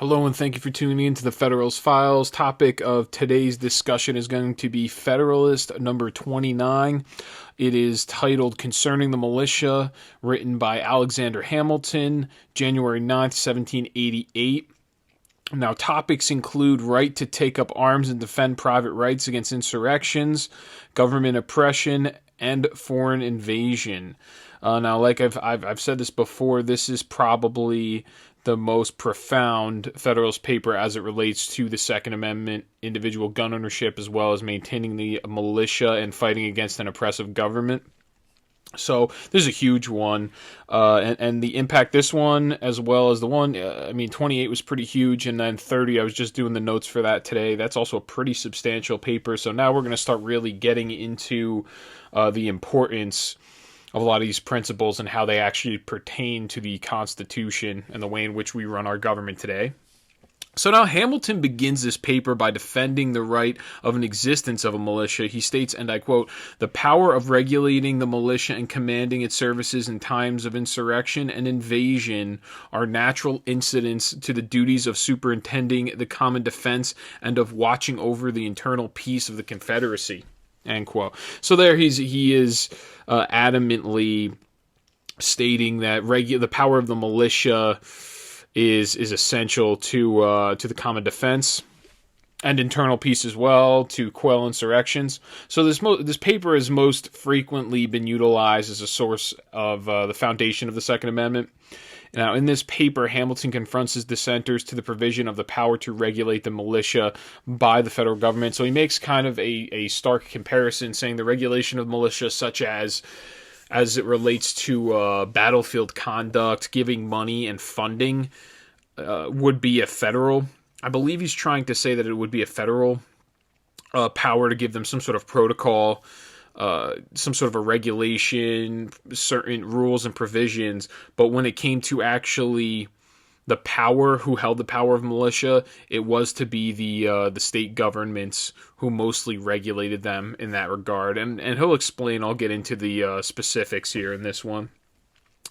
Hello and thank you for tuning in to the Federalist Files. Topic of today's discussion is going to be Federalist number 29. It is titled Concerning the Militia, written by Alexander Hamilton, January 9th, 1788. Now, topics include right to take up arms and defend private rights against insurrections, government oppression, and foreign invasion. Now, like I've said this before, this is probably the most profound Federalist paper as it relates to the Second Amendment, individual gun ownership, as well as maintaining the militia and fighting against an oppressive government. So this is a huge one, and the impact this one, as well as the one, 28 was pretty huge, and then 30, I was just doing the notes for that today. That's also a pretty substantial paper. So now we're going to start really getting into the importance of a lot of these principles and how they actually pertain to the Constitution and the way in which we run our government today. So now Hamilton begins this paper by defending the right of an existence of a militia. He states, and I quote, "The power of regulating the militia and commanding its services in times of insurrection and invasion are natural incidents to the duties of superintending the common defense and of watching over the internal peace of the Confederacy." End quote. So there he is adamantly stating that the power of the militia is essential to the common defense and internal peace as well, to quell insurrections. So this paper has most frequently been utilized as a source of the foundation of the Second Amendment. Now, in this paper, Hamilton confronts his dissenters to the provision of the power to regulate the militia by the federal government. So he makes kind of a stark comparison, saying the regulation of militia, such as it relates to battlefield conduct, giving money and funding, would be a federal. I believe he's trying to say that it would be a federal power to give them some sort of protocol, some sort of a regulation, certain rules and provisions. But when it came to actually the power, who held the power of militia, it was to be the state governments who mostly regulated them in that regard. And he'll explain, I'll get into the specifics here in this one.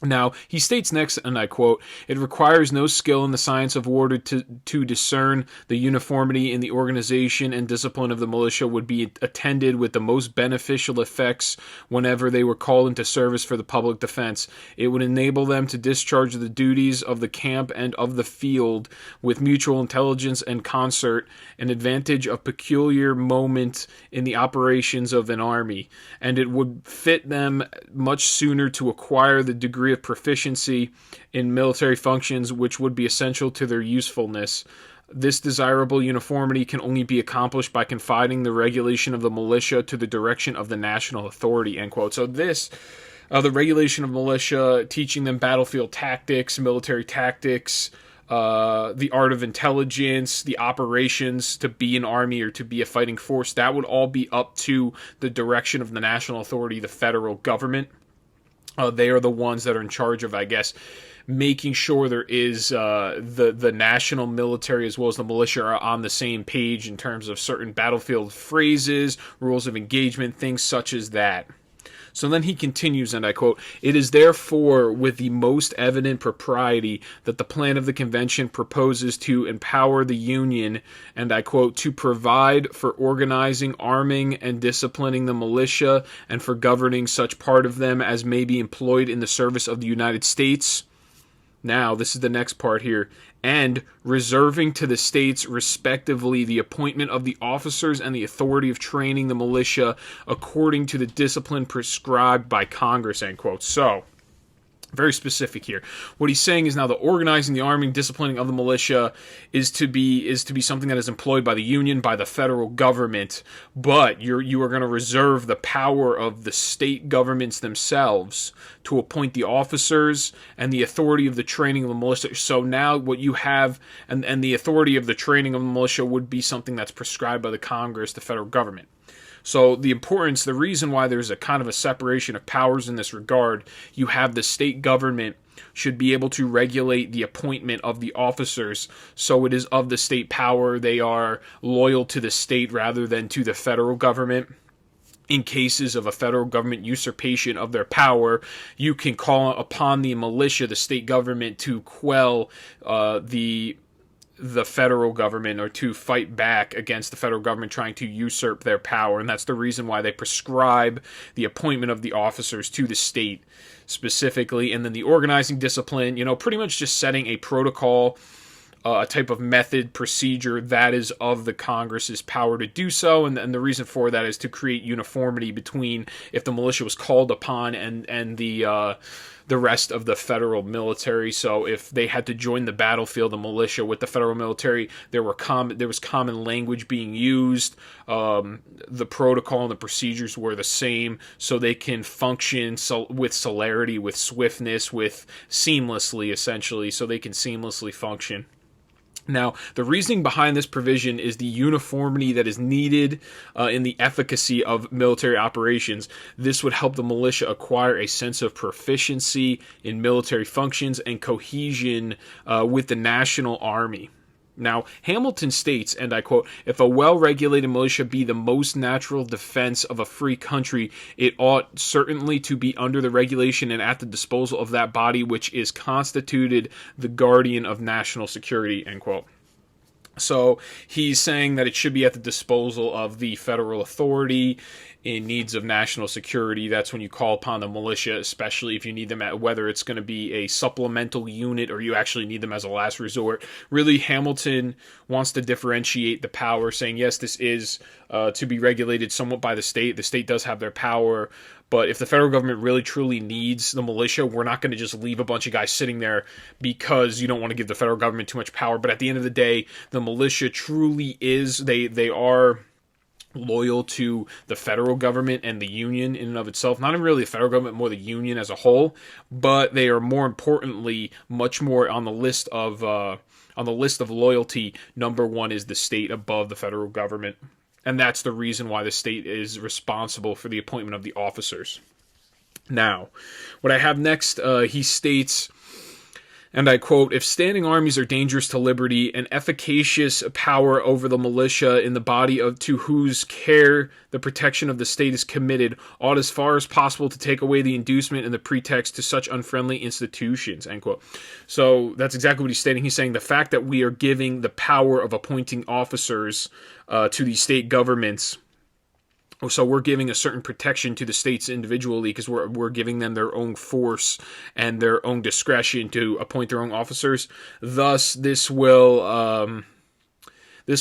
Now, he states next, and I quote, "It requires no skill in the science of war to discern the uniformity in the organization and discipline of the militia would be attended with the most beneficial effects whenever they were called into service for the public defense. It would enable them to discharge the duties of the camp and of the field with mutual intelligence and concert, an advantage of peculiar moment in the operations of an army, and it would fit them much sooner to acquire the degree of proficiency in military functions which would be essential to their usefulness. This desirable uniformity can only be accomplished by confiding the regulation of the militia to the direction of the national authority." End quote. So this, the regulation of militia, teaching them battlefield tactics, military tactics, the art of intelligence, the operations to be an army or to be a fighting force, that would all be up to the direction of the national authority, the federal government. They are the ones that are in charge of, I guess, making sure there is the national military as well as the militia are on the same page in terms of certain battlefield phrases, rules of engagement, things such as that. So then he continues, and I quote, "It is therefore with the most evident propriety that the plan of the convention proposes to empower the Union, and I quote, to provide for organizing, arming, and disciplining the militia, and for governing such part of them as may be employed in the service of the United States." Now, this is the next part here. "And reserving to the states, respectively, the appointment of the officers and the authority of training the militia according to the discipline prescribed by Congress." End quote. So, very specific here. What he's saying is now the organizing, the arming, disciplining of the militia is to be something that is employed by the Union, by the federal government, but you are going to reserve the power of the state governments themselves to appoint the officers and the authority of the training of the militia. So now what you have, and the authority of the training of the militia would be something that's prescribed by the Congress, the federal government. So the reason why there's a kind of a separation of powers in this regard, you have the state government should be able to regulate the appointment of the officers, so it is of the state power. They are loyal to the state rather than to the federal government. In cases of a federal government usurpation of their power, you can call upon the militia, the state government, to quell the the federal government or to fight back against the federal government trying to usurp their power. And that's the reason why they prescribe the appointment of the officers to the state specifically. And then the organizing discipline, pretty much just setting a protocol, a type of method, procedure that is of the Congress's power to do so. And the reason for that is to create uniformity between if the militia was called upon and the rest of the federal military. So if they had to join the battlefield, the militia with the federal military, there was common language being used. The protocol and the procedures were the same, so they can function with celerity, with swiftness, with seamlessly, essentially, so they can seamlessly function. Now, the reasoning behind this provision is the uniformity that is needed in the efficacy of military operations. This would help the militia acquire a sense of proficiency in military functions and cohesion with the national army. Now, Hamilton states, and I quote, "If a well-regulated militia be the most natural defense of a free country, it ought certainly to be under the regulation and at the disposal of that body which is constituted the guardian of national security," end quote. So he's saying that it should be at the disposal of the federal authority in needs of national security. That's when you call upon the militia, especially if you need them whether it's going to be a supplemental unit or you actually need them as a last resort. Really, Hamilton wants to differentiate the power, saying, yes, this is to be regulated somewhat by the state. The state does have their power, but if the federal government really truly needs the militia, we're not going to just leave a bunch of guys sitting there because you don't want to give the federal government too much power. But at the end of the day, the militia truly is, they are loyal to the federal government and the union in and of itself. Not even really the federal government, more the union as a whole, but they are more importantly much more on the list of loyalty. Number one is the state above the federal government. And that's the reason why the state is responsible for the appointment of the officers. Now, what I have next, he states, and I quote, "If standing armies are dangerous to liberty, an efficacious power over the militia in the body to whose care the protection of the state is committed ought as far as possible to take away the inducement and the pretext to such unfriendly institutions," end quote. So that's exactly what he's stating. He's saying the fact that we are giving the power of appointing officers to the state governments, so we're giving a certain protection to the states individually because we're giving them their own force and their own discretion to appoint their own officers. Thus, this will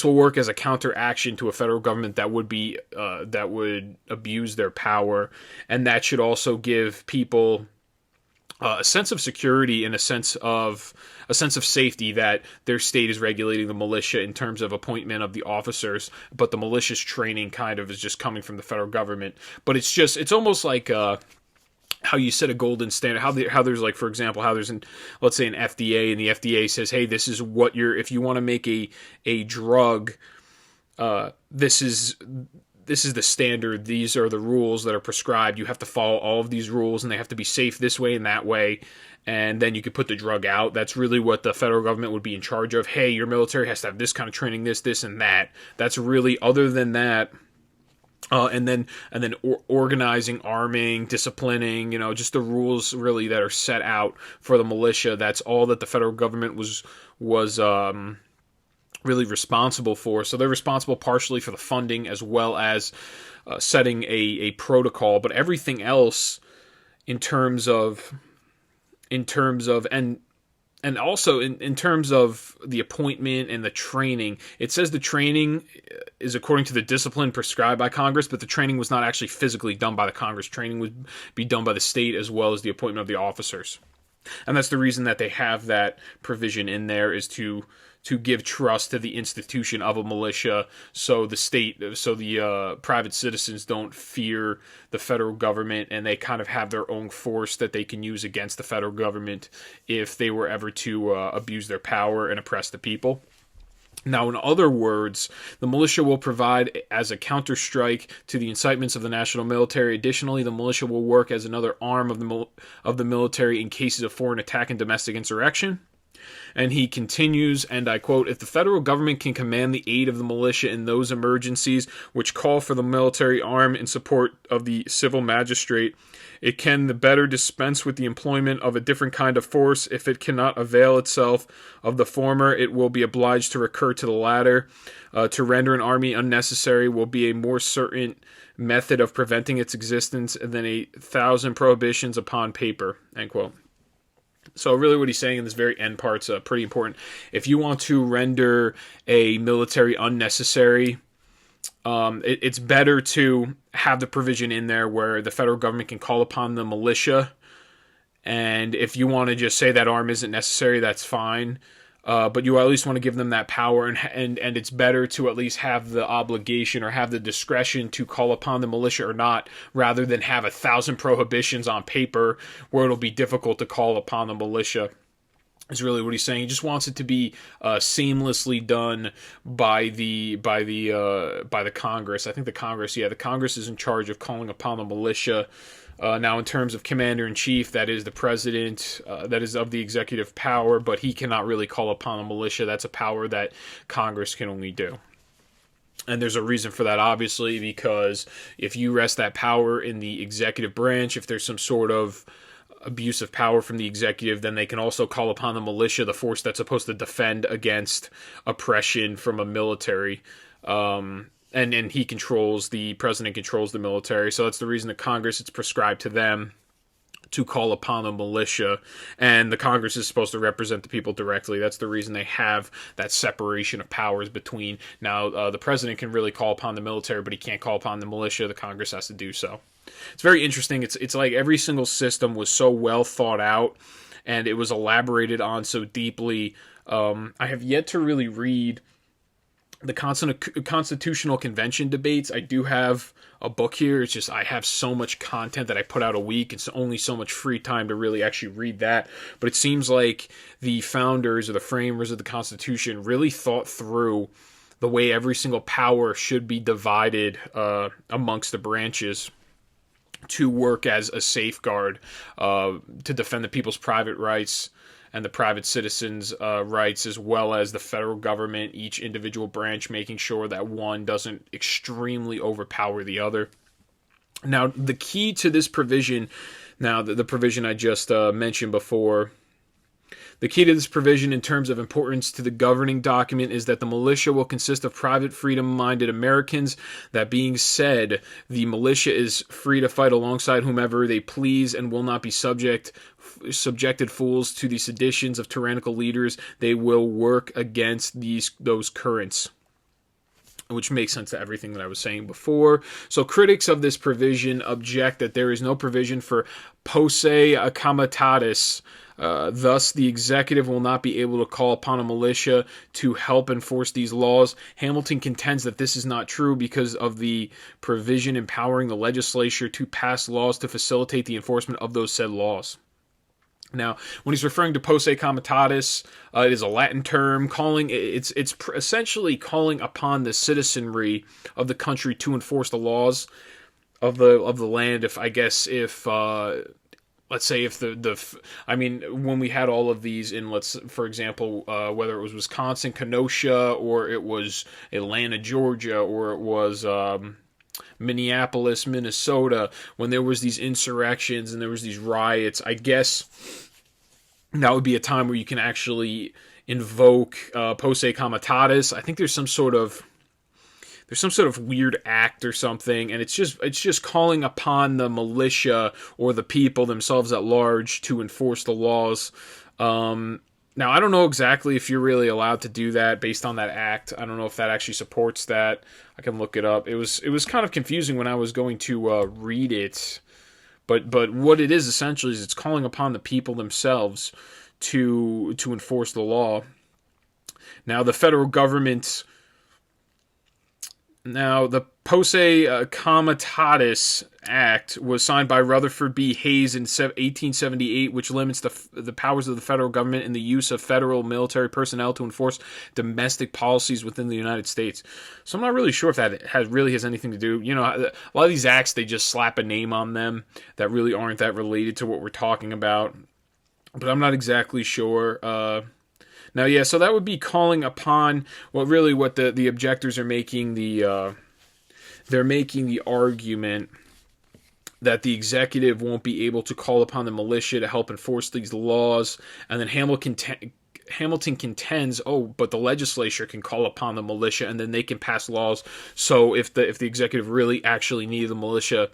work as a counteraction to a federal government that would abuse their power, and that should also give people a sense of security and a sense of safety that their state is regulating the militia in terms of appointment of the officers, but the militia's training kind of is just coming from the federal government. But it's almost like how you set a golden standard, how there's like, for example, how there's let's say an FDA, and the FDA says, hey, this is what if you want to make a drug, this is the standard. These are the rules that are prescribed. You have to follow all of these rules, and they have to be safe this way and that way. And then you could put the drug out. That's really what the federal government would be in charge of. Hey, your military has to have this kind of training, this, and that. That's really, other than that, and then organizing, arming, disciplining, just the rules really that are set out for the militia. That's all that the federal government was really responsible for. So they're responsible partially for the funding as well as setting a protocol, but everything else in terms of and also in terms of the appointment and the training, it says the training is according to the discipline prescribed by Congress, but the training was not actually physically done by the Congress. Training would be done by the state as well as the appointment of the officers. And that's the reason that they have that provision in there, is to give trust to the institution of a militia, so the private citizens don't fear the federal government, and they kind of have their own force that they can use against the federal government if they were ever to abuse their power and oppress the people. Now, in other words, the militia will provide as a counterstrike to the incitements of the national military. Additionally, the militia will work as another arm of the military in cases of foreign attack and domestic insurrection. And he continues, and I quote, "If the federal government can command the aid of the militia in those emergencies which call for the military arm in support of the civil magistrate, it can the better dispense with the employment of a different kind of force. If it cannot avail itself of the former, it will be obliged to recur to the latter. To render an army unnecessary will be a more certain method of preventing its existence than 1,000 prohibitions upon paper," end quote. So really what he's saying in this very end part's pretty important. If you want to render a military unnecessary, it's better to have the provision in there where the federal government can call upon the militia. And if you want to just say that arm isn't necessary, that's fine. But you at least want to give them that power, and it's better to at least have the obligation or have the discretion to call upon the militia or not, rather than have 1,000 prohibitions on paper where it'll be difficult to call upon the militia. Is really what he's saying. He just wants it to be seamlessly done by the Congress. I think the Congress is in charge of calling upon the militia. Now, in terms of commander-in-chief, that is the president, that is of the executive power, but he cannot really call upon the militia. That's a power that Congress can only do. And there's a reason for that, obviously, because if you rest that power in the executive branch, if there's some sort of abuse of power from the executive, then they can also call upon the militia, the force that's supposed to defend against oppression from a military. And the president controls the military. So that's the reason that Congress, it's prescribed to them to call upon the militia. And the Congress is supposed to represent the people directly. That's the reason they have that separation of powers between. Now, the president can really call upon the military, but he can't call upon the militia. The Congress has to do so. It's very interesting. It's like every single system was so well thought out, and it was elaborated on so deeply. I have yet to really read the Constitutional Convention debates. I do have a book here. It's just I have so much content that I put out a week. It's only so much free time to really actually read that. But it seems like the founders or the framers of the Constitution really thought through the way every single power should be divided amongst the branches to work as a safeguard to defend the people's private rights and the private citizens' rights, as well as the federal government, each individual branch making sure that one doesn't extremely overpower the other. Now, the key to this provision, the provision I just mentioned before, the key to this provision in terms of importance to the governing document is that the militia will consist of private, freedom-minded Americans. That being said, the militia is free to fight alongside whomever they please and will not be subjected fools to the seditions of tyrannical leaders. They will work against those currents, which makes sense to everything that I was saying before. So critics of this provision object that there is no provision for posse comitatus. Thus, the executive will not be able to call upon a militia to help enforce these laws. Hamilton contends that this is not true because of the provision empowering the legislature to pass laws to facilitate the enforcement of those said laws. Now, when he's referring to posse comitatus, it is a Latin term. It's essentially calling upon the citizenry of the country to enforce the laws of the land. Let's say if when we had all of these in, for example, whether it was Wisconsin, Kenosha, or it was Atlanta, Georgia, or it was Minneapolis, Minnesota, when there was these insurrections and there was these riots, I guess that would be a time where you can actually invoke posse comitatus. I think there's some sort of weird act or something, and it's just calling upon the militia or the people themselves at large to enforce the laws. Now, I don't know exactly if you're really allowed to do that based on that act. I don't know if that actually supports that. I can look it up. It was kind of confusing when I was going to read it, but what it is essentially is it's calling upon the people themselves to enforce the law. Now, the federal government. Now, the Posse Comitatus Act was signed by Rutherford B. Hayes in 1878, which limits the powers of the federal government and the use of federal military personnel to enforce domestic policies within the United States. So I'm not really sure if that really has anything to do. You know, a lot of these acts, they just slap a name on them that really aren't that related to what we're talking about. But I'm not exactly sure Now, yeah, so that would be calling upon, well, really what the objectors are making they're making the argument that the executive won't be able to call upon the militia to help enforce these laws, and then Hamilton contends, oh, but the legislature can call upon the militia, and then they can pass laws. So if the executive really actually needed the militia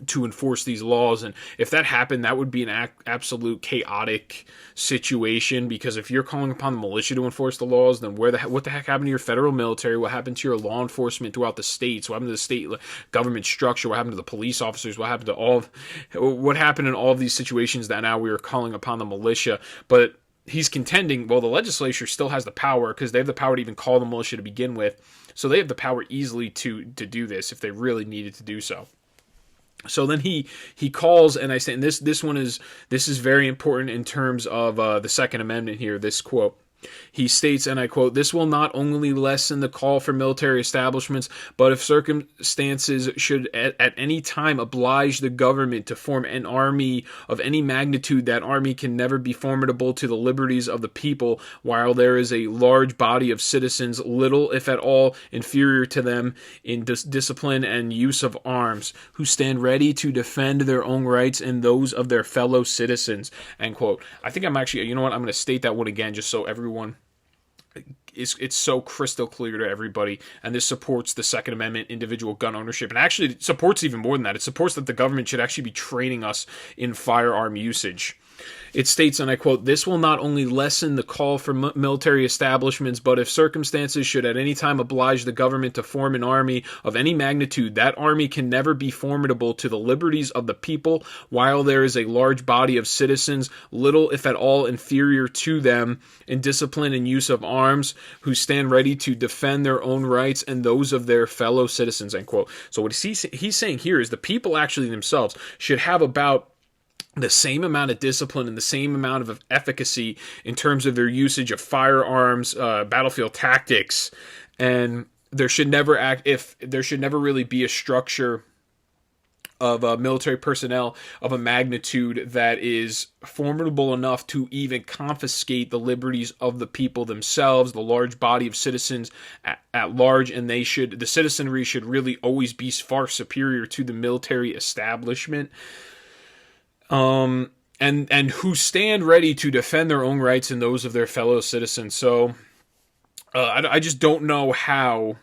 to enforce these laws, and if that happened, that would be an absolute chaotic situation, because if you're calling upon the militia to enforce the laws, then what the heck happened to your federal military? What happened to your law enforcement throughout the states? What happened to the state government structure? What happened to the police officers? What happened in all of these situations that now we are calling upon the militia? But he's contending, well, the legislature still has the power, because they have the power to even call the militia to begin with, so they have the power easily to do this if they really needed to do so. So then he calls, and I say, and this is very important in terms of the Second Amendment here. This quote. He states, and I quote, "This will not only lessen the call for military establishments, but if circumstances should at any time oblige the government to form an army of any magnitude, that army can never be formidable to the liberties of the people, while there is a large body of citizens, little, if at all, inferior to them in discipline and use of arms, who stand ready to defend their own rights and those of their fellow citizens." End quote. I think I'm actually, you know what, I'm going to state that one again just so everyone, it's so crystal clear to everybody, and this supports the Second Amendment, individual gun ownership, and actually it supports even more than that. It supports that the government should actually be training us in firearm usage. It states, and I quote, "This will not only lessen the call for military establishments, but if circumstances should at any time oblige the government to form an army of any magnitude, that army can never be formidable to the liberties of the people, while there is a large body of citizens, little if at all inferior to them in discipline and use of arms, who stand ready to defend their own rights and those of their fellow citizens." End quote. So what he's saying here is the people actually themselves should have about the same amount of discipline and the same amount of efficacy in terms of their usage of firearms, battlefield tactics, and there should never really be a structure of military personnel of a magnitude that is formidable enough to even confiscate the liberties of the people themselves, the large body of citizens at large, and the citizenry should really always be far superior to the military establishment. And who stand ready to defend their own rights and those of their fellow citizens. So, I just don't know how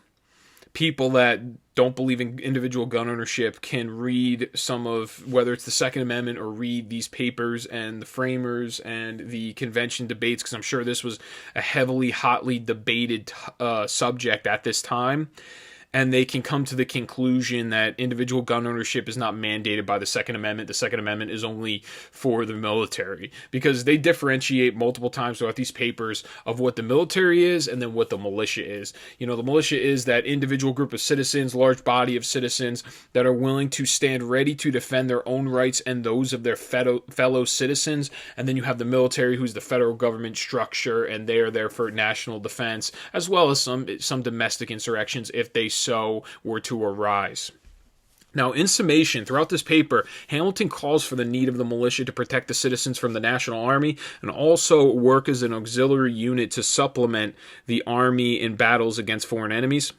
people that don't believe in individual gun ownership can read some of, whether it's the Second Amendment or read these papers and the framers and the convention debates, because I'm sure this was a hotly debated subject at this time. And they can come to the conclusion that individual gun ownership is not mandated by the Second Amendment. The Second Amendment is only for the military, because they differentiate multiple times throughout these papers of what the military is and then what the militia is. You know, the militia is that individual group of citizens, large body of citizens that are willing to stand ready to defend their own rights and those of their fellow citizens. And then you have the military, who's the federal government structure, and they are there for national defense, as well as some domestic insurrections if they so were to arise. Now, in summation, throughout this paper, Hamilton calls for the need of the militia to protect the citizens from the national army and also work as an auxiliary unit to supplement the army in battles against foreign enemies.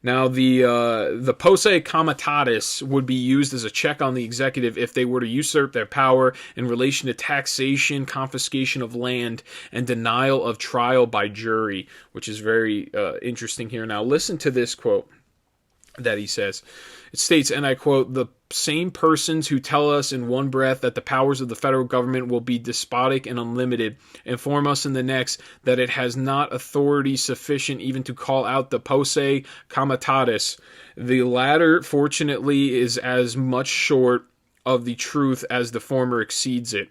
Now, the posse comitatus would be used as a check on the executive if they were to usurp their power in relation to taxation, confiscation of land, and denial of trial by jury, which is very interesting here. Now, listen to this quote that he says. It states, and I quote, "The same persons who tell us in one breath that the powers of the federal government will be despotic and unlimited inform us in the next that it has not authority sufficient even to call out the posse comitatus. The latter, fortunately, is as much short of the truth as the former exceeds it.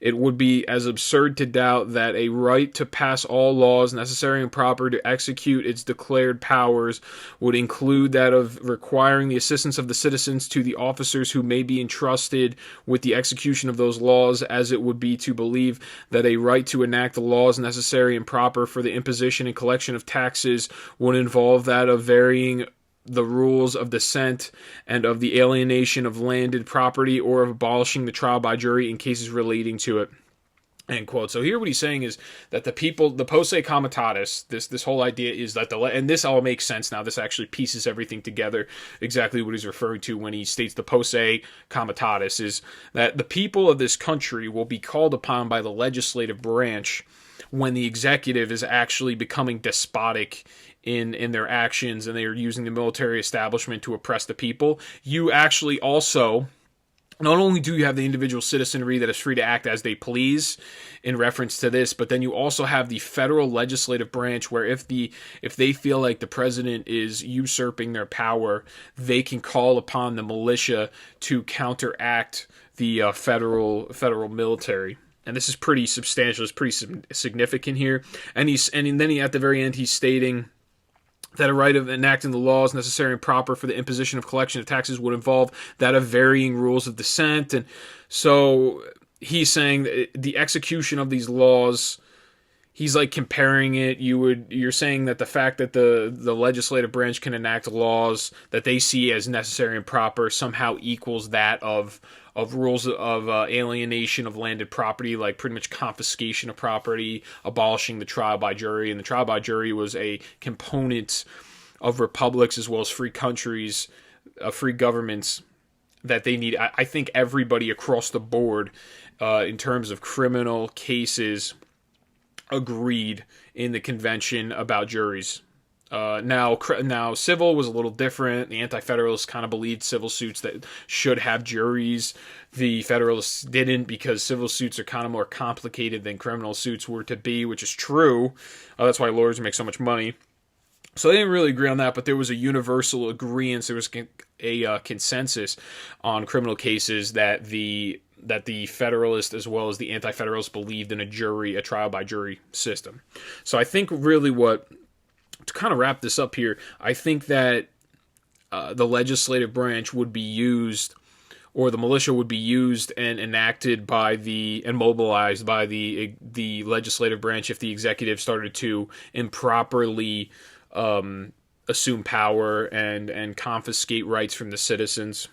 It would be as absurd to doubt that a right to pass all laws necessary and proper to execute its declared powers would include that of requiring the assistance of the citizens to the officers who may be entrusted with the execution of those laws, as it would be to believe that a right to enact the laws necessary and proper for the imposition and collection of taxes would involve that of varying the rules of descent and of the alienation of landed property, or of abolishing the trial by jury in cases relating to it. End quote. So here what he's saying is that the people, the posse comitatus, this whole idea is that and this all makes sense now. This actually pieces everything together, exactly what he's referring to when he states the posse comitatus, is that the people of this country will be called upon by the legislative branch when the executive is actually becoming despotic in their actions, and they are using the military establishment to oppress the people. You actually also, not only do you have the individual citizenry that is free to act as they please in reference to this, but then you also have the federal legislative branch where if they feel like the president is usurping their power, they can call upon the militia to counteract the federal military. And this is pretty substantial. It's pretty significant here. And then at the very end he's stating that a right of enacting the laws necessary and proper for the imposition of collection of taxes would involve that of varying rules of descent. And so he's saying that the execution of these laws, he's like comparing it. You're saying that the fact that the legislative branch can enact laws that they see as necessary and proper somehow equals that of rules of alienation of landed property, like pretty much confiscation of property, abolishing the trial by jury. And the trial by jury was a component of republics as well as free countries, free governments, that they need. I think everybody across the board in terms of criminal cases agreed in the convention about juries. Now, civil was a little different. The Anti-Federalists kind of believed civil suits that should have juries. The Federalists didn't, because civil suits are kind of more complicated than criminal suits were to be, which is true. That's why lawyers make so much money. So they didn't really agree on that, but there was a universal agreement. There was a consensus on criminal cases that the Federalists as well as the Anti-Federalists believed in a trial by jury system. So I think really to kind of wrap this up here, I think that the legislative branch would be used, or the militia would be used and enacted and mobilized by the legislative branch if the executive started to improperly assume power and confiscate rights from the citizens.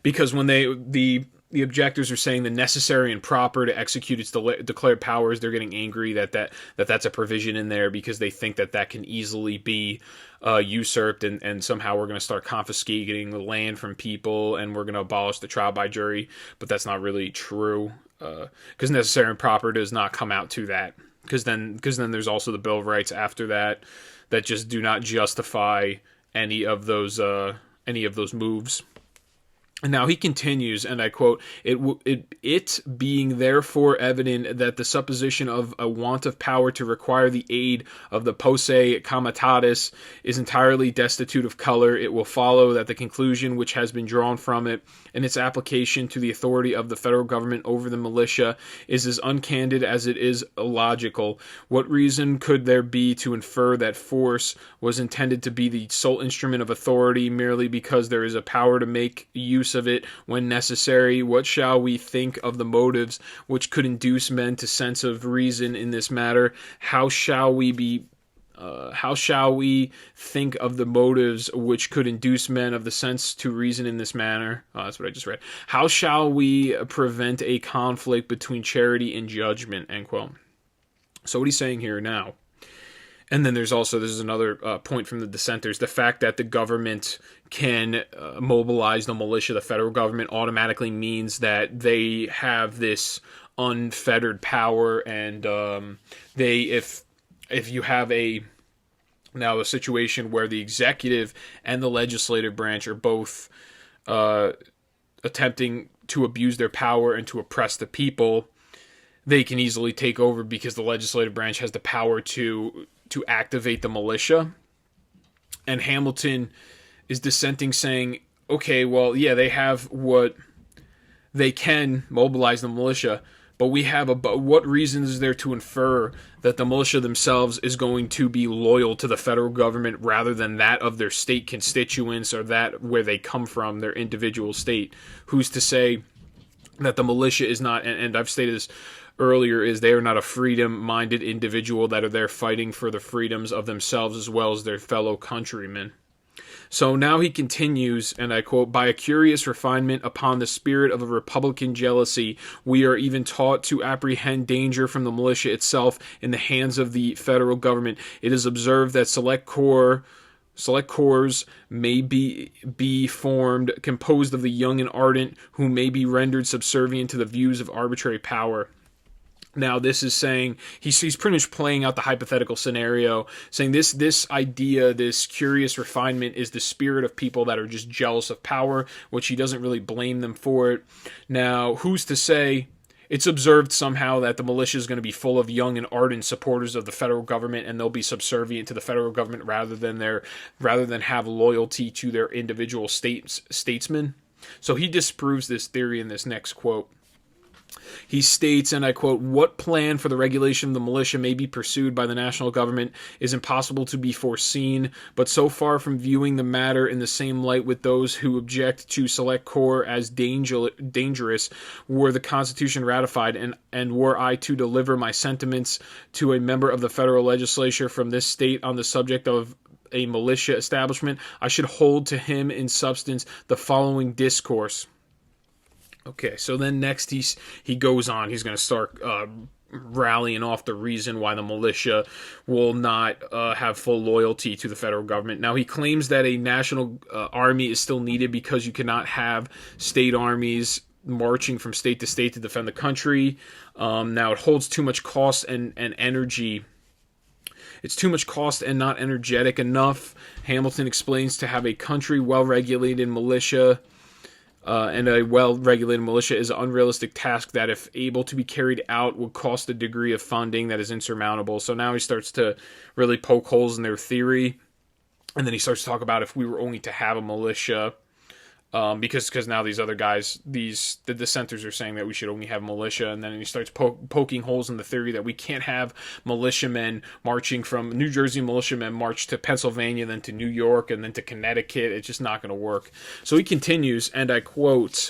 Because when the objectors are saying the necessary and proper to execute its declared powers, they're getting angry that's a provision in there, because they think that can easily be usurped, and somehow we're going to start confiscating the land from people, and we're going to abolish the trial by jury. But that's not really true, because necessary and proper does not come out to that. Because then there's also the Bill of Rights after that just do not justify any of those moves. And now he continues, and I quote, it being therefore evident that the supposition of a want of power to require the aid of the posse comitatus is entirely destitute of color, it will follow that the conclusion which has been drawn from it in its application to the authority of the federal government over the militia is as uncandid as it is illogical. What reason could there be to infer that force was intended to be the sole instrument of authority merely because there is a power to make use of it when necessary? What shall we think of the motives which could induce men to sense of reason in this matter? How shall we think of the motives which could induce men of the sense to reason in this manner? Oh, that's what I just read. How shall we prevent a conflict between charity and judgment? End quote. So what he's saying here now, and then this is another point from the dissenters, the fact that the government can mobilize the militia, the federal government, automatically means that they have this unfettered power, and if you have a situation where the executive and the legislative branch are both attempting to abuse their power and to oppress the people, they can easily take over, because the legislative branch has the power to activate the militia. And Hamilton is dissenting, saying, okay, well, yeah, they have they can mobilize the militia, but what reason is there to infer that the militia themselves is going to be loyal to the federal government rather than that of their state constituents, or that where they come from, their individual state? Who's to say that the militia is not, and I've stated this earlier, is they are not a freedom-minded individual that are there fighting for the freedoms of themselves as well as their fellow countrymen. So now he continues, and I quote, "By a curious refinement upon the spirit of a Republican jealousy, we are even taught to apprehend danger from the militia itself in the hands of the federal government. It is observed that select corps may be formed, composed of the young and ardent, who may be rendered subservient to the views of arbitrary power." Now, this is saying, he's pretty much playing out the hypothetical scenario, saying this idea, this curious refinement, is the spirit of people that are just jealous of power, which he doesn't really blame them for it. Now, who's to say? It's observed somehow that the militia is going to be full of young and ardent supporters of the federal government, and they'll be subservient to the federal government rather than have loyalty to their individual statesmen. So he disproves this theory in this next quote. He states, and I quote, "What plan for the regulation of the militia may be pursued by the national government is impossible to be foreseen, but so far from viewing the matter in the same light with those who object to select corps as dangerous, were the Constitution ratified, and were I to deliver my sentiments to a member of the federal legislature from this state on the subject of a militia establishment, I should hold to him in substance the following discourse." Okay, so then next he goes on. He's going to start rallying off the reason why the militia will not have full loyalty to the federal government. Now, he claims that a national army is still needed because you cannot have state armies marching from state to state to defend the country. Now, it holds too much cost and energy. It's too much cost and not energetic enough, Hamilton explains, to have a country well-regulated militia. And a well-regulated militia is an unrealistic task that, if able to be carried out, would cost a degree of funding that is insurmountable. So now he starts to really poke holes in their theory. And then he starts to talk about if we were only to have a militia, because now these other guys, the dissenters, are saying that we should only have militia, and then he starts poking holes in the theory that we can't have militiamen marching from New Jersey. Militiamen march to Pennsylvania, then to New York, and then to Connecticut. It's just not going to work. So he continues, and I quote,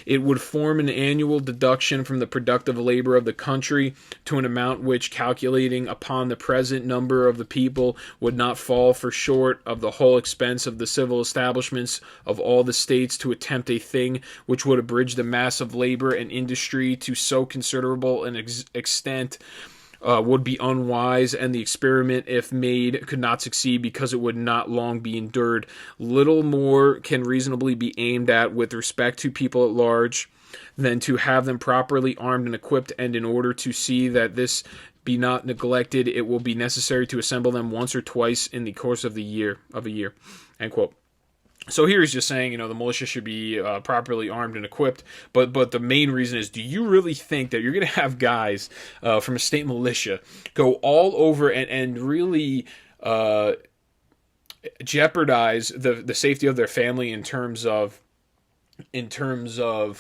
"It would form an annual deduction from the productive labor of the country to an amount which, calculating upon the present number of the people, would not fall for short of the whole expense of the civil establishments of all the states to attempt a thing which would abridge the mass of labor and industry to so considerable an extent, would be unwise, and the experiment, if made, could not succeed because it would not long be endured. Little more can reasonably be aimed at with respect to people at large than to have them properly armed and equipped, and in order to see that this be not neglected, it will be necessary to assemble them once or twice in the course of a year." End quote. So here he's just saying, the militia should be properly armed and equipped, but the main reason is, do you really think that you're going to have guys from a state militia go all over and really jeopardize the safety of their family in terms of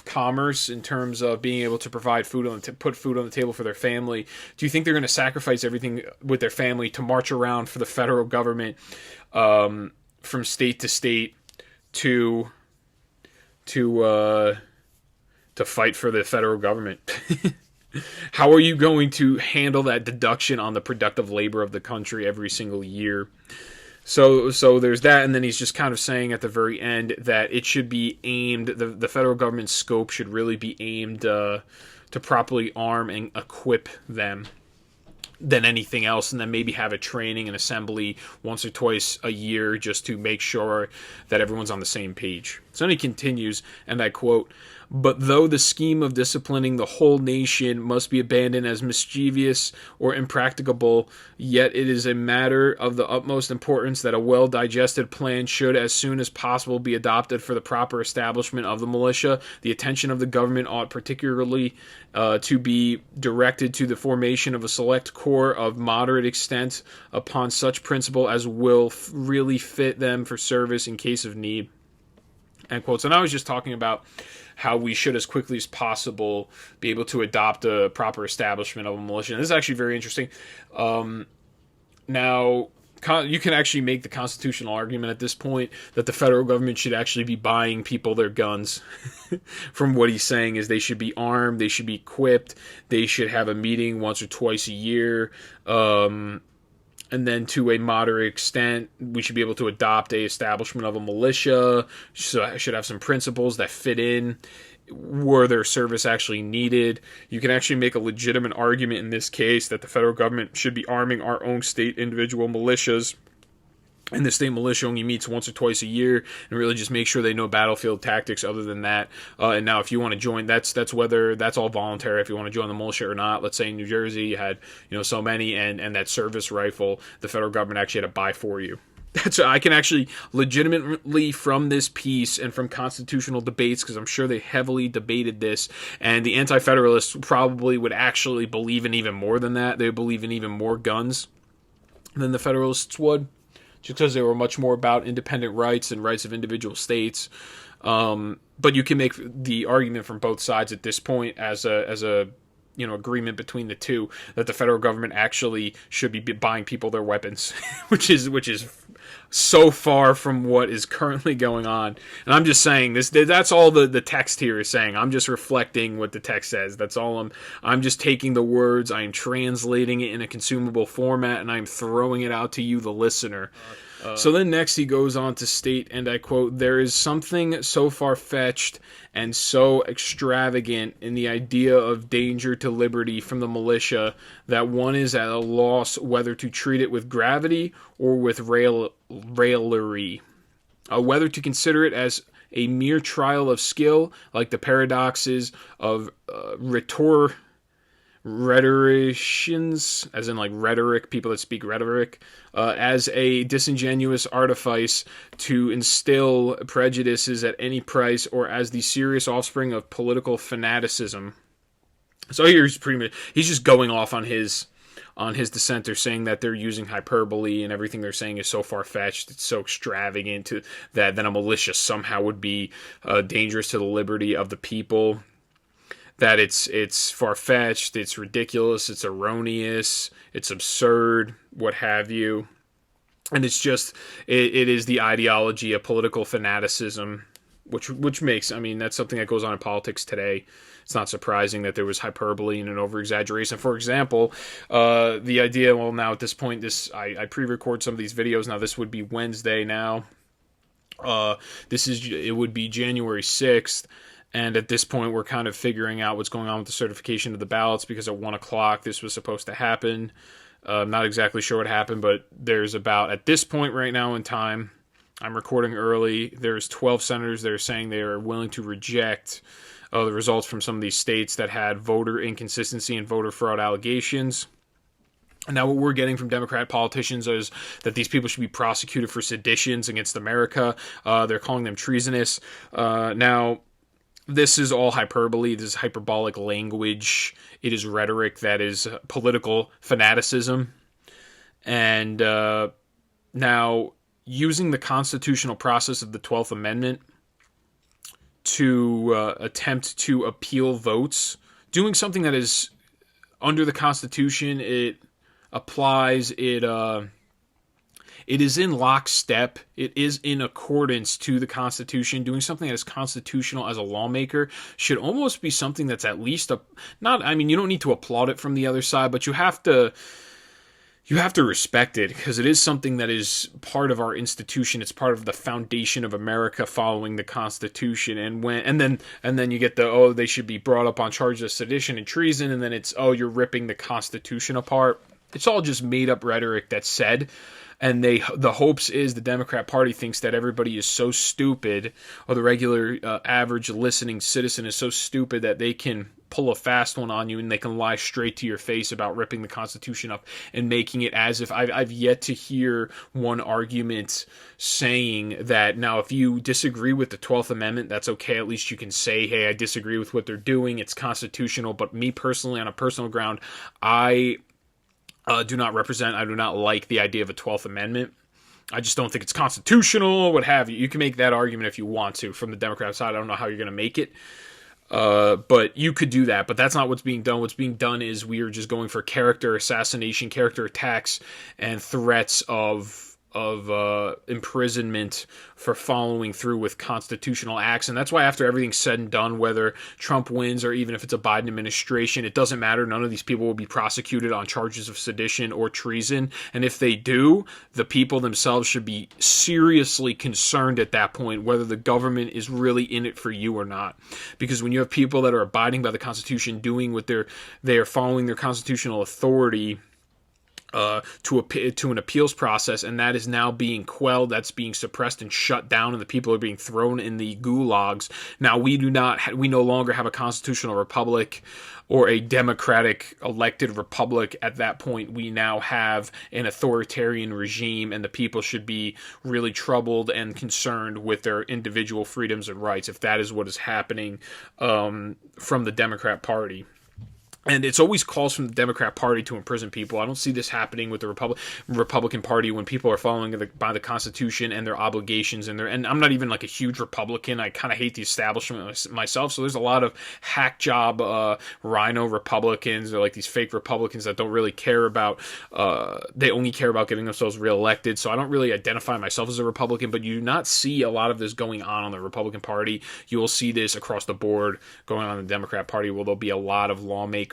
commerce, in terms of being able to provide food put food on the table for their family? Do you think they're going to sacrifice everything with their family to march around for the federal government from state to state to fight for the federal government? How are you going to handle that deduction on the productive labor of the country every single year? So there's that, and then he's just kind of saying at the very end that it should be aimed, the federal government's scope should really be aimed to properly arm and equip them than anything else, and then maybe have a training and assembly once or twice a year just to make sure that everyone's on the same page. So then he continues, and I quote, "But though the scheme of disciplining the whole nation must be abandoned as mischievous or impracticable, yet it is a matter of the utmost importance that a well-digested plan should as soon as possible be adopted for the proper establishment of the militia. The attention of the government ought particularly to be directed to the formation of a select corps of moderate extent upon such principle as will really fit them for service in case of need." End quote. So now I was just talking about how we should, as quickly as possible, be able to adopt a proper establishment of a militia. And this is actually very interesting. Now, you can actually make the constitutional argument at this point that the federal government should actually be buying people their guns. From what he's saying is they should be armed, they should be equipped, they should have a meeting once or twice a year. And then to a moderate extent, we should be able to adopt a establishment of a militia. So I should have some principles that fit in were their service actually needed. You can actually make a legitimate argument in this case that the federal government should be arming our own state individual militias. And the state militia only meets once or twice a year and really just make sure they know battlefield tactics other than that. And now if you want to join, that's whether that's all voluntary if you want to join the militia or not. Let's say in New Jersey you had, so many and that service rifle, the federal government actually had to buy for you. I can actually legitimately from this piece and from constitutional debates, because I'm sure they heavily debated this, and the anti-federalists probably would actually believe in even more than that. They would believe in even more guns than the federalists would, just because they were much more about independent rights and rights of individual states. But you can make the argument from both sides at this point as a agreement between the two that the federal government actually should be buying people their weapons, which is so far from what is currently going on. And I'm just saying this. That's all the text here is saying. I'm just reflecting what the text says. That's all. I'm just taking the words. I'm translating it in a consumable format, and I'm throwing it out to you, the listener. So then next he goes on to state, and I quote, "There is something so far-fetched and so extravagant in the idea of danger to liberty from the militia that one is at a loss whether to treat it with gravity or with raillery, whether to consider it as a mere trial of skill, like the paradoxes of rhetoricians, as in like rhetoric, people that speak rhetoric, as a disingenuous artifice to instill prejudices at any price, or as the serious offspring of political fanaticism." So here's he's just going off on his dissenter, saying that they're using hyperbole and everything they're saying is so far-fetched, it's so extravagant that a militia somehow would be dangerous to the liberty of the people. That it's far-fetched, it's ridiculous, it's erroneous, it's absurd, what have you. And it's just, it is the ideology of political fanaticism, which makes, that's something that goes on in politics today. It's not surprising that there was hyperbole and an over-exaggeration. For example, the idea, well, now at this point, I pre-record some of these videos. Now, this would be Wednesday now. It would be January 6th. And at this point, we're kind of figuring out what's going on with the certification of the ballots, because at 1 o'clock, this was supposed to happen. I'm not exactly sure what happened, but there's at this point right now in time, I'm recording early, there's 12 senators that are saying they are willing to reject the results from some of these states that had voter inconsistency and voter fraud allegations. And now what we're getting from Democrat politicians is that these people should be prosecuted for seditions against America. They're calling them treasonous. Now, this is all hyperbole. This is hyperbolic language. It is rhetoric that is political fanaticism. And now, using the constitutional process of the 12th Amendment to attempt to appeal votes, doing something that is under the Constitution, it applies, it is in lockstep. It is in accordance to the Constitution. Doing something that is constitutional as a lawmaker should almost be something that's at least you don't need to applaud it from the other side, but you have to respect it, because it is something that is part of our institution. It's part of the foundation of America, following the Constitution. And then you get they should be brought up on charges of sedition and treason, and then it's, you're ripping the Constitution apart. It's all just made up rhetoric that's said. And the hopes is the Democrat Party thinks that everybody is so stupid, or the regular average listening citizen is so stupid that they can pull a fast one on you and they can lie straight to your face about ripping the Constitution up and making it as if I've yet to hear one argument saying that, now, if you disagree with the 12th Amendment, that's okay. At least you can say, hey, I disagree with what they're doing. It's constitutional. But me personally, on a personal ground, I do not like the idea of a 12th Amendment. I just don't think it's constitutional, what have you. You can make that argument if you want to from the Democrat side. I don't know how you're going to make it. But you could do that. But that's not what's being done. What's being done is we are just going for character assassination, character attacks, and threats of imprisonment for following through with constitutional acts. And that's why after everything's said and done, whether Trump wins or even if it's a Biden administration, it doesn't matter. None of these people will be prosecuted on charges of sedition or treason. And if they do, the people themselves should be seriously concerned at that point whether the government is really in it for you or not. Because when you have people that are abiding by the Constitution, doing what they are following their constitutional authority to an appeals process, and that is now being quelled, that's being suppressed and shut down, and the people are being thrown in the gulags. Now we no longer have a constitutional republic or a democratic elected republic. At that point, we now have an authoritarian regime, and the people should be really troubled and concerned with their individual freedoms and rights if that is what is happening from the Democrat Party. And it's always calls from the Democrat Party to imprison people. I don't see this happening with the Republican Party when people are following by the Constitution and their obligations. And I'm not even like a huge Republican. I kind of hate the establishment myself. So there's a lot of hack job rhino Republicans. They're like these fake Republicans that don't really care about, they only care about getting themselves reelected. So I don't really identify myself as a Republican, but you do not see a lot of this going on the Republican Party. You will see this across the board going on in the Democrat Party, where there'll be a lot of lawmakers,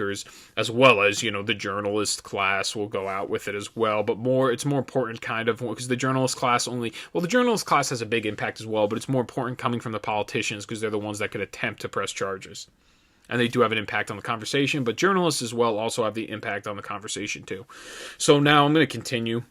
as well as, the journalist class will go out with it as well. But it's more important kind of, because the journalist class the journalist class has a big impact as well, but it's more important coming from the politicians because they're the ones that could attempt to press charges. And they do have an impact on the conversation, but journalists as well also have the impact on the conversation too. So now I'm going to continue.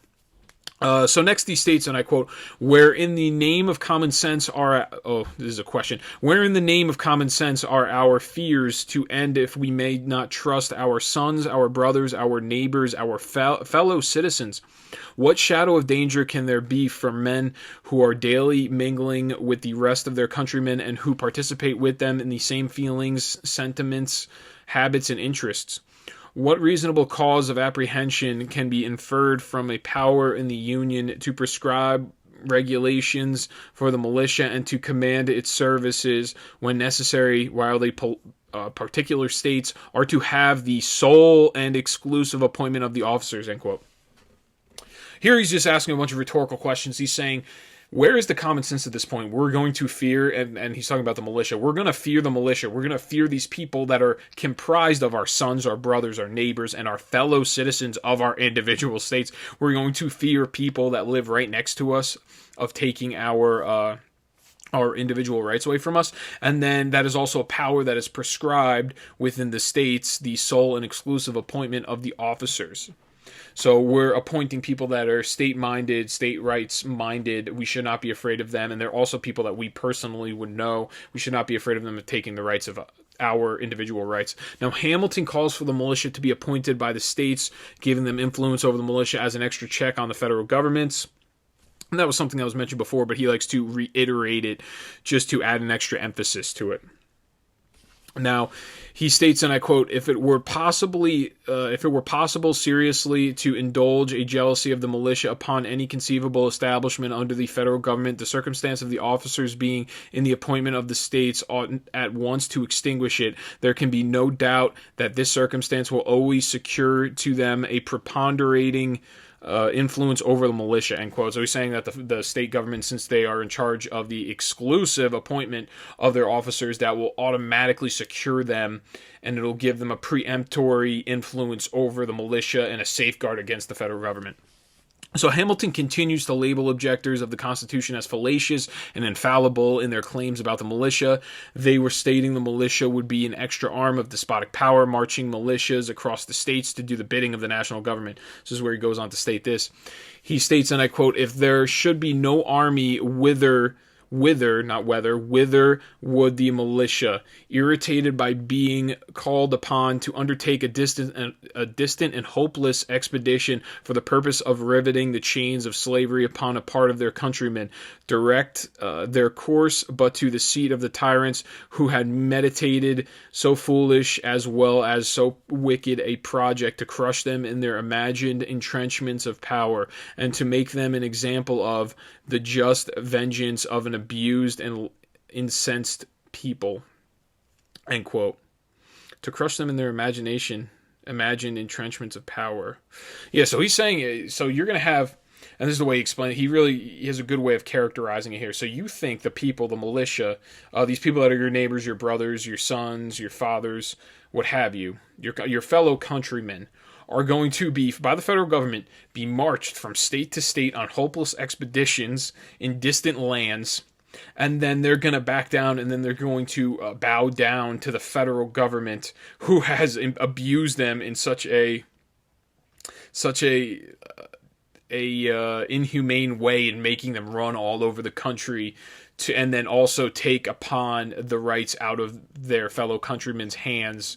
So next he states, and I quote, "Where in the name of common sense are..." Oh, this is a question. "Where in the name of common sense are our fears to end if we may not trust our sons, our brothers, our neighbors, our fellow citizens? What shadow of danger can there be from men who are daily mingling with the rest of their countrymen and who participate with them in the same feelings, sentiments, habits, and interests? What reasonable cause of apprehension can be inferred from a power in the Union to prescribe regulations for the militia and to command its services when necessary, while the particular states are to have the sole and exclusive appointment of the officers?" End quote. Here he's just asking a bunch of rhetorical questions. He's saying, where is the common sense at this point? We're going to fear, and he's talking about the militia. We're going to fear the militia. We're going to fear these people that are comprised of our sons, our brothers, our neighbors, and our fellow citizens of our individual states. We're going to fear people that live right next to us, of taking our individual rights away from us. And then that is also a power that is prescribed within the states, the sole and exclusive appointment of the officers. So we're appointing people that are state-minded, state rights-minded. We should not be afraid of them. And they're also people that we personally would know. We should not be afraid of them taking the rights of our individual rights. Now, Hamilton calls for the militia to be appointed by the states, giving them influence over the militia as an extra check on the federal governments. And that was something that was mentioned before, but he likes to reiterate it just to add an extra emphasis to it. Now, he states, and I quote, if it were possible seriously to indulge a jealousy of the militia upon any conceivable establishment under the federal government, the circumstance of the officers being in the appointment of the states ought at once to extinguish it. There can be no doubt that this circumstance will always secure to them a preponderating influence over the militia," end quote. So he's saying that the state government, since they are in charge of the exclusive appointment of their officers, that will automatically secure them, and it'll give them a preemptory influence over the militia and a safeguard against the federal government. So Hamilton continues to label objectors of the Constitution as fallacious and infallible in their claims about the militia. They were stating the militia would be an extra arm of despotic power, marching militias across the states to do the bidding of the national government. This is where he goes on to state this. He states, and I quote, "If there should be no army, whither would the militia, irritated by being called upon to undertake a distant and hopeless expedition for the purpose of riveting the chains of slavery upon a part of their countrymen, direct their course but to the seat of the tyrants who had meditated so foolish as well as so wicked a project to crush them in their imagined entrenchments of power, and to make them an example of the just vengeance of an abused and incensed people," end quote. To crush them in their imagined entrenchments of power. Yeah, so he's saying, so you're going to have and this is the way he explained it. He has a good way of characterizing it here. So you think the people, the militia, these people that are your neighbors, your brothers, your sons, your fathers, what have you, your fellow countrymen, are going to be, by the federal government, be marched from state to state on hopeless expeditions in distant lands, and then they're going to back down, and then they're going to bow down to the federal government, who has abused them in such a inhumane way, in making them run all over the country, and then also take upon the rights out of their fellow countrymen's hands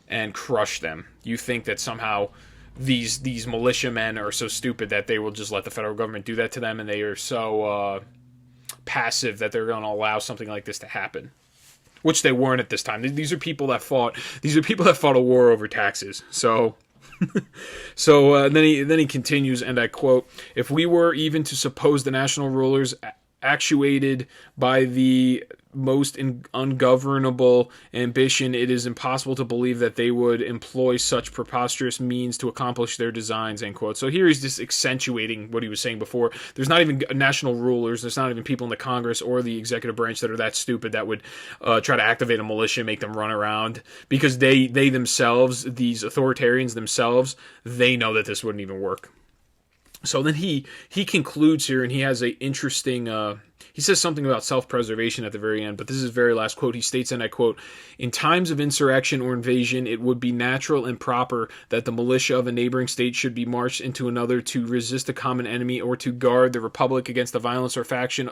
and crush them. You think that somehow these militiamen are so stupid that they will just let the federal government do that to them, and they are so passive that they're going to allow something like this to happen, which they weren't at this time. These are people that fought a war over taxes. So then he continues, and I quote, "If we were even to suppose the national rulers actuated by the most ungovernable ambition, it is impossible to believe that they would employ such preposterous means to accomplish their designs," end quote. So here he's just accentuating what he was saying before. There's not even national rulers, there's not even people in the Congress or the executive branch that are that stupid that would try to activate a militia and make them run around, because they themselves, these authoritarians themselves, they know that this wouldn't even work. So then he concludes here, and he has a interesting, he says something about self-preservation at the very end, but this is his very last quote. He states, and I quote, "In times of insurrection or invasion, it would be natural and proper that the militia of a neighboring state should be marched into another to resist a common enemy, or to guard the republic against the violence or faction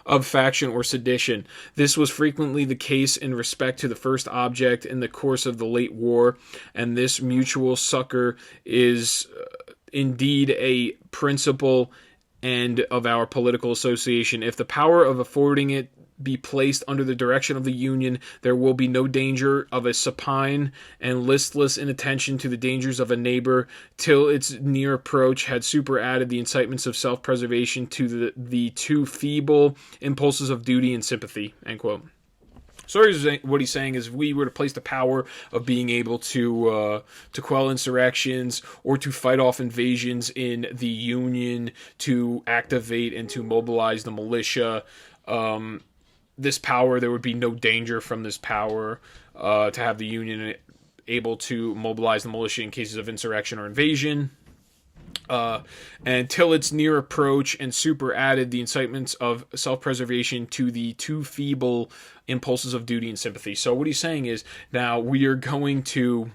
or sedition. This was frequently the case in respect to the first object in the course of the late war, and this mutual succor is indeed a principle and of our political association. If the power of affording it be placed under the direction of the Union, there will be no danger of a supine and listless inattention to the dangers of a neighbor, till its near approach had superadded the incitements of self-preservation to the too feeble impulses of duty and sympathy," end quote. So what he's saying is, if we were to place the power of being able to quell insurrections or to fight off invasions in the Union, to activate and to mobilize the militia, this power, there would be no danger from this power to have the Union able to mobilize the militia in cases of insurrection or invasion. Until its near approach and superadded the incitements of self-preservation to the too feeble impulses of duty and sympathy. So what he's saying is, now we are going to,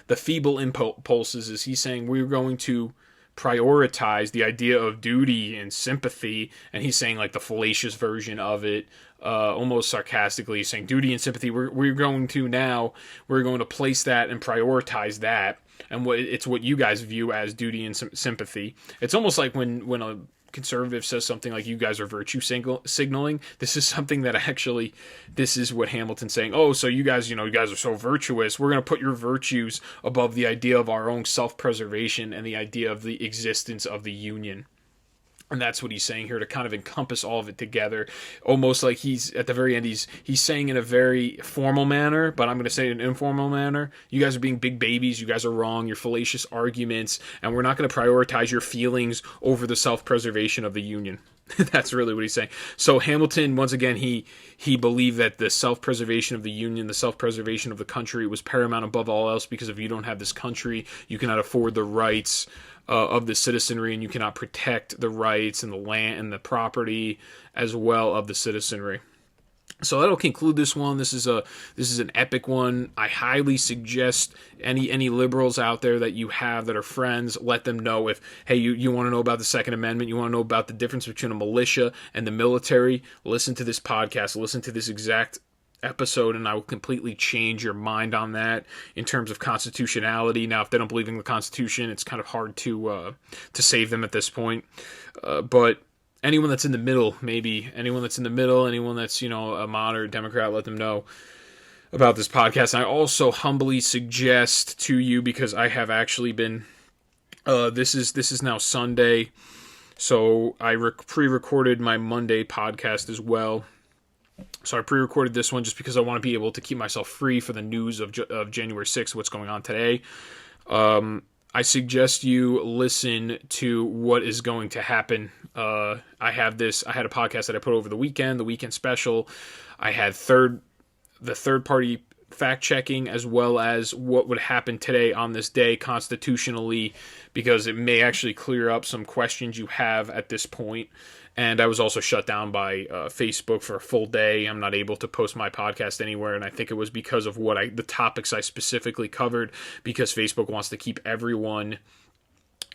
the feeble impulses, is he's saying we're going to prioritize the idea of duty and sympathy, and he's saying like the fallacious version of it, almost sarcastically, he's saying duty and sympathy, we're going to place that and prioritize that, and it's what you guys view as duty and sympathy. It's almost like when a conservative says something like, you guys are virtue signaling. This is something that actually, this is what Hamilton's saying. Oh, so you guys are so virtuous. We're going to put your virtues above the idea of our own self-preservation and the idea of the existence of the Union. And that's what he's saying here, to kind of encompass all of it together. Almost like he's, at the very end, he's saying in a very formal manner, but I'm going to say in an informal manner, you guys are being big babies, you guys are wrong, your fallacious arguments, and we're not going to prioritize your feelings over the self-preservation of the Union. That's really what he's saying. So Hamilton, once again, he believed that the self-preservation of the Union, the self-preservation of the country was paramount above all else, because if you don't have this country, you cannot afford the rights of the citizenry, and you cannot protect the rights and the land and the property as well of the citizenry. So that'll conclude this one. This is an epic one. I highly suggest any liberals out there that you have that are friends, let them know if, hey, you want to know about the Second Amendment, you want to know about the difference between a militia and the military, listen to this podcast, listen to this exact episode, and I will completely change your mind on that in terms of constitutionality. Now, if they don't believe in the Constitution, it's kind of hard to save them at this point. But anyone that's in the middle, anyone that's a moderate Democrat, let them know about this podcast. And I also humbly suggest to you, because I have actually been, this is now Sunday, so I pre-recorded my Monday podcast as well. So I pre-recorded this one just because I want to be able to keep myself free for the news of January 6th, what's going on today. I suggest you listen to what is going to happen. I had a podcast that I put over the weekend special. I had the third party fact checking, as well as what would happen today on this day constitutionally, because it may actually clear up some questions you have at this point. And I was also shut down by Facebook for a full day. I'm not able to post my podcast anywhere, and I think it was because of the topics I specifically covered, because Facebook wants to keep everyone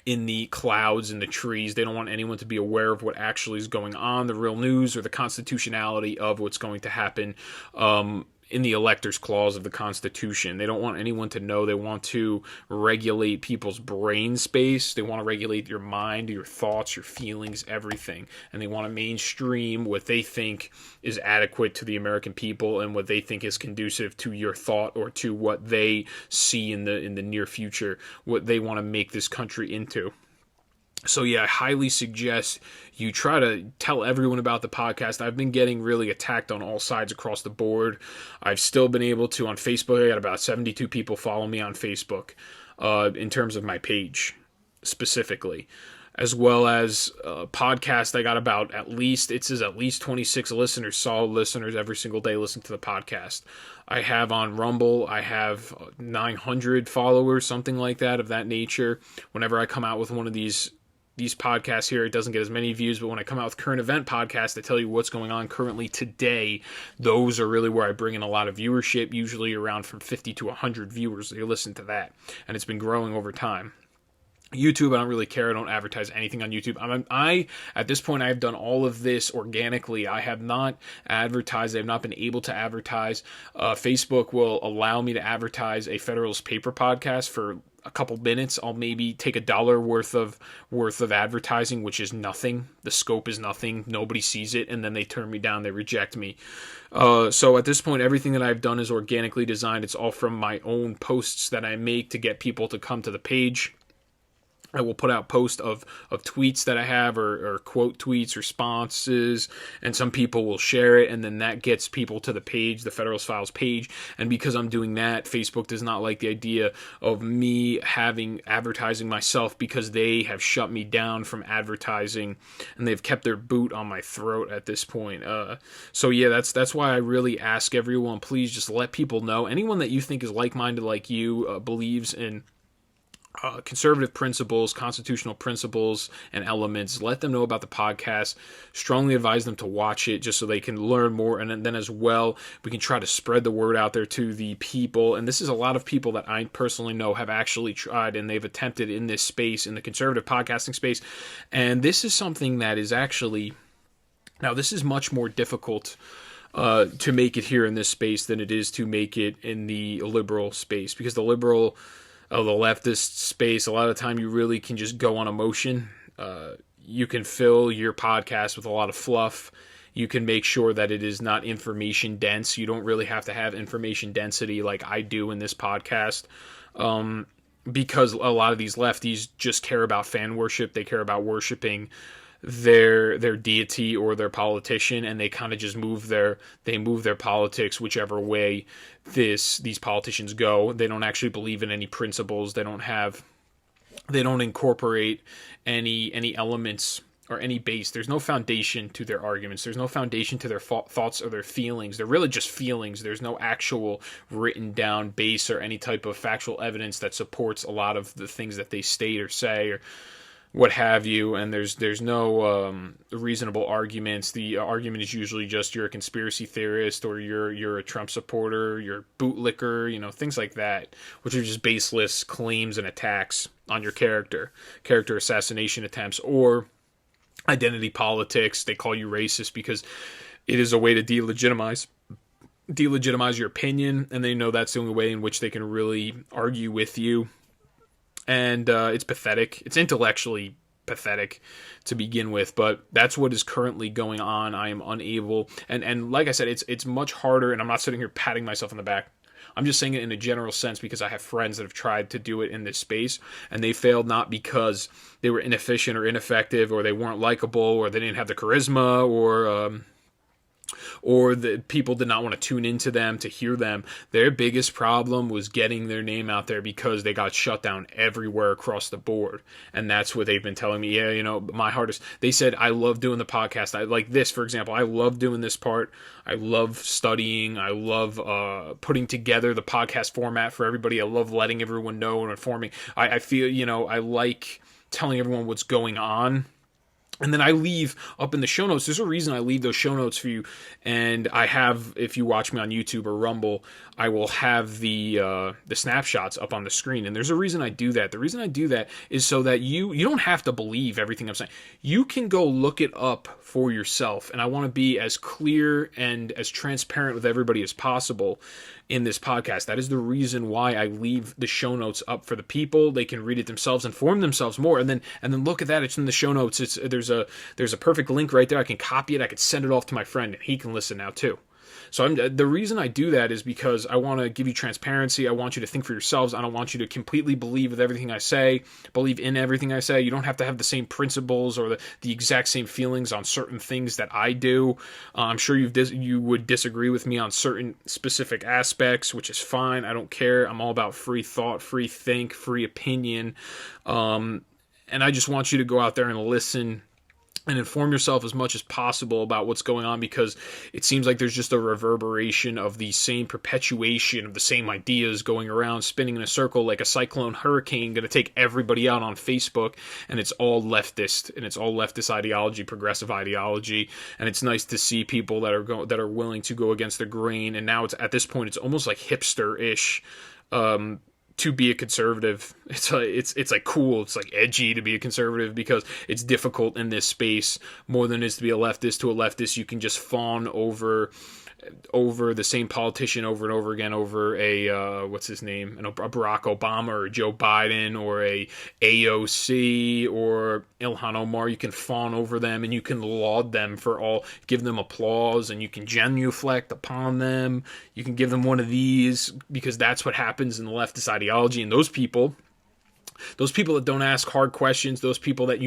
in the clouds and the trees. They don't want anyone to be aware of what actually is going on, the real news, or the constitutionality of what's going to happen in the electors clause of the Constitution. They don't want anyone to know. They want to regulate people's brain space. They want to regulate your mind, your thoughts, your feelings, everything. And they want to mainstream what they think is adequate to the American people and what they think is conducive to your thought or to what they see in the near future, what they want to make this country into. So yeah, I highly suggest you try to tell everyone about the podcast. I've been getting really attacked on all sides across the board. I've still been able to, on Facebook, I got about 72 people follow me on Facebook in terms of my page specifically. As well as podcast, I got about at least 26 listeners, solid listeners every single day listen to the podcast. I have on Rumble, I have 900 followers, something like that, of that nature. Whenever I come out with one of these podcasts here, it doesn't get as many views, but when I come out with current event podcasts, I tell you what's going on currently today. Those are really where I bring in a lot of viewership, usually around from 50 to 100 viewers. They listen to that, and it's been growing over time. YouTube, I don't really care. I don't advertise anything on YouTube. At this point, I have done all of this organically. I have not advertised. I have not been able to advertise. Facebook will allow me to advertise a Federalist Paper podcast for a couple minutes. I'll maybe take $1 worth of advertising, which is nothing. The scope is nothing. Nobody sees it, and then they turn me down. They reject me. So at this point, everything that I've done is organically designed. It's all from my own posts that I make to get people to come to the page. I will put out posts of tweets that I have or quote tweets, responses, and some people will share it, and then that gets people to the page, the Federalist Files page. And because I'm doing that, Facebook does not like the idea of me having advertising myself, because they have shut me down from advertising, and they've kept their boot on my throat at this point. So yeah, that's why I really ask everyone, please just let people know. Anyone that you think is like-minded like you, believes in conservative principles, constitutional principles, and elements, let them know about the podcast. Strongly advise them to watch it just so they can learn more, and then as well, we can try to spread the word out there to the people. And this is a lot of people that I personally know have actually tried, and they've attempted in this space, in the conservative podcasting space. And this is something that is actually, now this is much more difficult to make it here in this space than it is to make it in the liberal space, because the leftist space, a lot of the time you really can just go on emotion. You can fill your podcast with a lot of fluff. You can make sure that it is not information dense. You don't really have to have information density like I do in this podcast, because a lot of these lefties just care about fan worship. They care about worshiping their deity or their politician, and they kind of just move their politics whichever way these politicians go. They don't actually believe in any principles. They don't incorporate any elements or any base. There's no foundation to their arguments. There's no foundation to their thoughts or their feelings. They're really just feelings. There's no actual written down base or any type of factual evidence that supports a lot of the things that they state or say or what have you, and there's no reasonable arguments. The argument is usually just you're a conspiracy theorist, or you're a Trump supporter, you're a bootlicker, things like that, which are just baseless claims and attacks on your character assassination attempts, or identity politics. They call you racist because it is a way to delegitimize your opinion, and they know that's the only way in which they can really argue with you. And it's pathetic. It's intellectually pathetic to begin with, but that's what is currently going on. I am unable, and like I said, it's much harder, and I'm not sitting here patting myself on the back. I'm just saying it in a general sense because I have friends that have tried to do it in this space, and they failed not because they were inefficient or ineffective, or they weren't likable, or they didn't have the charisma, or or the people did not want to tune into them to hear them. Their biggest problem was getting their name out there because they got shut down everywhere across the board. And that's what they've been telling me. Yeah, my hardest, they said, I love doing the podcast. I like this, for example, I love doing this part. I love studying. I love putting together the podcast format for everybody. I love letting everyone know and informing. I feel, I like telling everyone what's going on. And then I leave up in the show notes. There's a reason I leave those show notes for you. And I have, if you watch me on YouTube or Rumble, I will have the snapshots up on the screen. And there's a reason I do that. The reason I do that is so that you don't have to believe everything I'm saying. You can go look it up for yourself. And I want to be as clear and as transparent with everybody as possible in this podcast. That is the reason why I leave the show notes up for the people. They can read it themselves, inform themselves more, and then look at that. It's in the show notes. There's a perfect link right there. I can copy it. I could send it off to my friend, and he can listen now too. So the reason I do that is because I want to give you transparency. I want you to think for yourselves. I don't want you to completely believe with everything I say, believe in everything I say. You don't have to have the same principles or the exact same feelings on certain things that I do. I'm sure you would disagree with me on certain specific aspects, which is fine. I don't care. I'm all about free thought, free think, free opinion. And I just want you to go out there and listen and inform yourself as much as possible about what's going on, because it seems like there's just a reverberation of the same perpetuation of the same ideas going around, spinning in a circle like a cyclone hurricane, going to take everybody out on Facebook, and it's all leftist, and it's all leftist ideology, progressive ideology, and it's nice to see people that are willing to go against the grain, and now it's at this point it's almost like hipster-ish. To be a conservative, it's like cool, it's like edgy to be a conservative, because it's difficult in this space more than it is to be a leftist. To a leftist, you can just fawn over the same politician over and over again, over a what's his name, a Barack Obama or a Joe Biden or a AOC or Ilhan Omar. You can fawn over them and you can laud them for all, give them applause, and you can genuflect upon them. You can give them one of these, because that's what happens in the leftist ideology. And those people that don't ask hard questions, those people that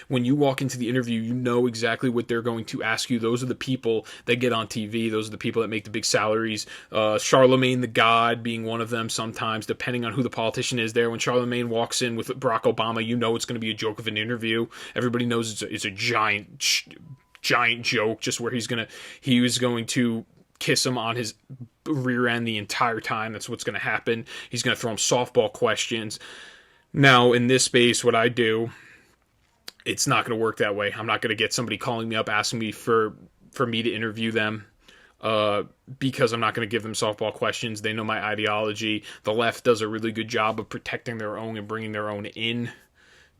when you walk into the interview, you know exactly what they're going to ask you. Those are the people that get on TV. Those are the people that make the big salaries. Charlemagne the God being one of them sometimes, depending on who the politician is there. When Charlemagne walks in with Barack Obama, you know it's going to be a joke of an interview. Everybody knows it's a giant joke, just where he was going to kiss him on his rear end the entire time. That's what's going to happen. He's going to throw him softball questions. Now, in this space, what I do, it's not going to work that way. I'm not going to get somebody calling me up asking me for me to interview them, because I'm not going to give them softball questions. They know my ideology. The left does a really good job of protecting their own and bringing their own in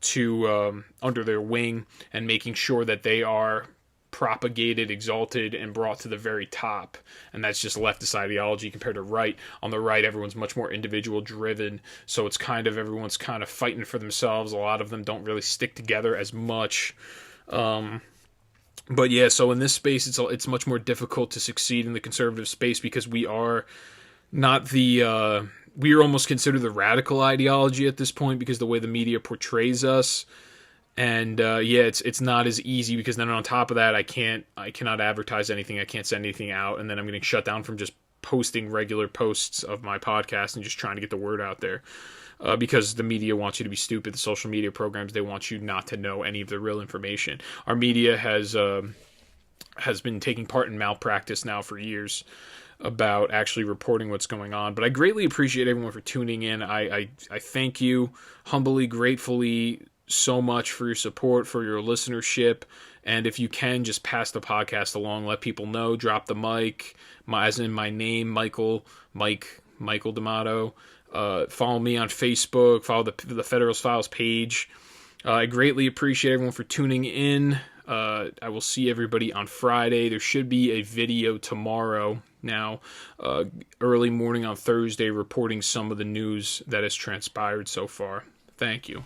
to under their wing, and making sure that they are propagated, exalted, and brought to the very top. And that's just leftist ideology compared to right. On the right, everyone's much more individual driven, so it's everyone's kind of fighting for themselves. A lot of them don't really stick together as much. But yeah, so in this space, it's much more difficult to succeed in the conservative space, because we are not we are almost considered the radical ideology at this point, because the way the media portrays us. And it's not as easy, because then on top of that, I cannot advertise anything. I can't send anything out, and then I'm getting shut down from just posting regular posts of my podcast and just trying to get the word out there, because the media wants you to be stupid. The social media programs, they want you not to know any of the real information. Our media has been taking part in malpractice now for years about actually reporting what's going on. But I greatly appreciate everyone for tuning in. I thank you humbly, gratefully, so much for your support, for your listenership. And if you can, just pass the podcast along, let people know, drop the mic, as in my name, Michael D'Amato. Follow me on Facebook, follow the Federalist Files page. I greatly appreciate everyone for tuning in. I will see everybody on Friday. There should be a video tomorrow, now early morning on Thursday, reporting some of the news that has transpired so far. Thank you.